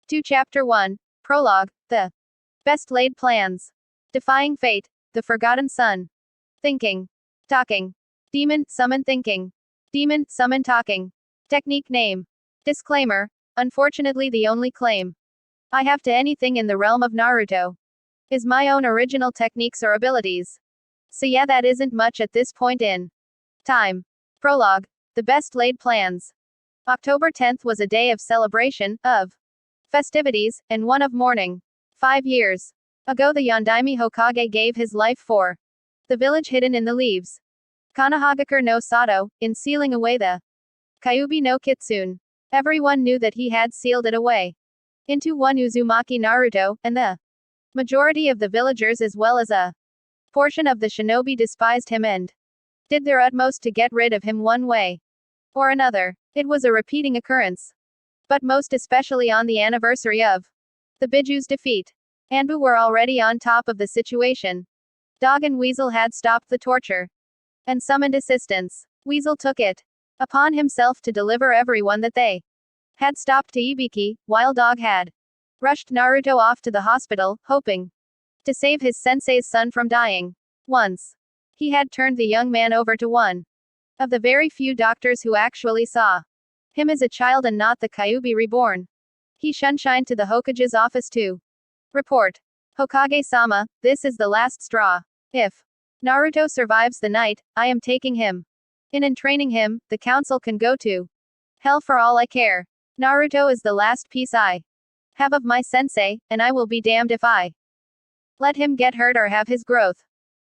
2 Chapter 1. Prologue. The best laid plans. Defying fate. The forgotten son. Thinking. Talking. Demon, summon thinking. Demon, summon talking. Technique name. Disclaimer. Unfortunately, the only claim I have to anything in the realm of Naruto is my own original techniques or abilities. So yeah, that isn't much at this point in time. Prologue. The best laid plans. October 10th was a day of celebration, of festivities, and one of mourning. 5 years ago, the Yondaime Hokage gave his life for the village hidden in the leaves. Konohagakure no Sato, in sealing away the Kyuubi no Kitsune. Everyone knew that he had sealed it away into one Uzumaki Naruto, and the majority of the villagers as well as a portion of the shinobi despised him and did their utmost to get rid of him one way or another. It was a repeating occurrence, but most especially on the anniversary of the Biju's defeat. Anbu were already on top of the situation. Dog and Weasel had stopped the torture and summoned assistance. Weasel took it upon himself to deliver everyone that they had stopped to Ibiki, while Dog had rushed Naruto off to the hospital, hoping to save his sensei's son from dying. Once he had turned the young man over to one of the very few doctors who actually saw him as a child and not the Kyuubi reborn. He shunshined to the Hokage's office to report. Hokage-sama, this is the last straw. If Naruto survives the night, I am taking him in and training him. The council can go to hell for all I care. Naruto is the last piece I have of my sensei, and I will be damned if I let him get hurt or have his growth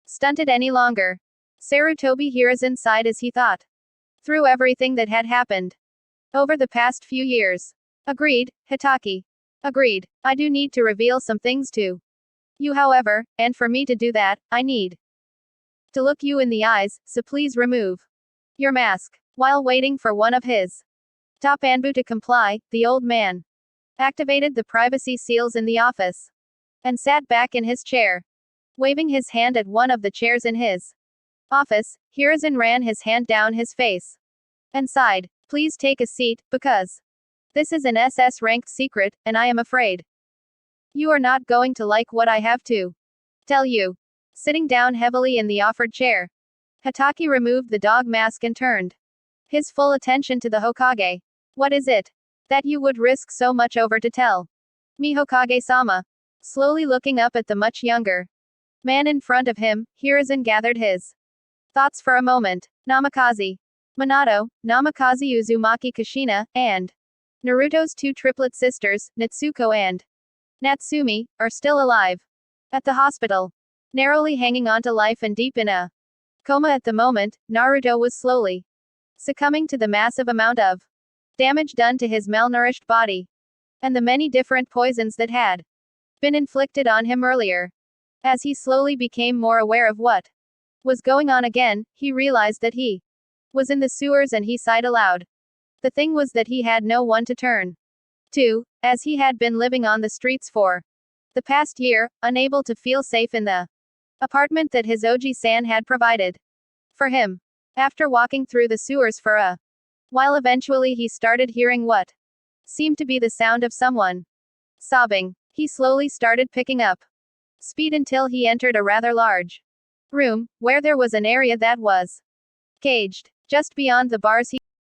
stunted any longer. Sarutobi Hiruzen sighed as he thought through everything that had happened over the past few years. Agreed, Hitaki. Agreed. I do need to reveal some things to you, however, and for me to do that, I need to look you in the eyes, so please remove your mask. While waiting for one of his top Anbu to comply, the old man activated the privacy seals in the office and sat back in his chair. Waving his hand at one of the chairs in his office, Hiruzen ran his hand down his face and sighed. Please take a seat, because this is an SS-ranked secret, and I am afraid you are not going to like what I have to tell you. Sitting down heavily in the offered chair, Hitaki removed the dog mask and turned his full attention to the Hokage. What is it that you would risk so much over to tell me, Hokage-sama? Slowly looking up at the much younger man in front of him, Hiruzen gathered his thoughts for a moment. Namikaze, Minato, Namikaze Uzumaki Kushina, and Naruto's two triplet sisters, Natsuko and Natsumi, are still alive at the hospital, narrowly hanging on to life and deep in a coma at the moment. Naruto was slowly succumbing to the massive amount of damage done to his malnourished body and the many different poisons that had been inflicted on him earlier. As he slowly became more aware of what was going on again, he realized that he was in the sewers and he sighed aloud. The thing was that he had no one to turn to, as he had been living on the streets for the past year, unable to feel safe in the apartment that his Oji-san had provided for him. After walking through the sewers for a while, eventually he started hearing what seemed to be the sound of someone sobbing. He slowly started picking up speed until he entered a rather large room, where there was an area that was caged. Just beyond the bars he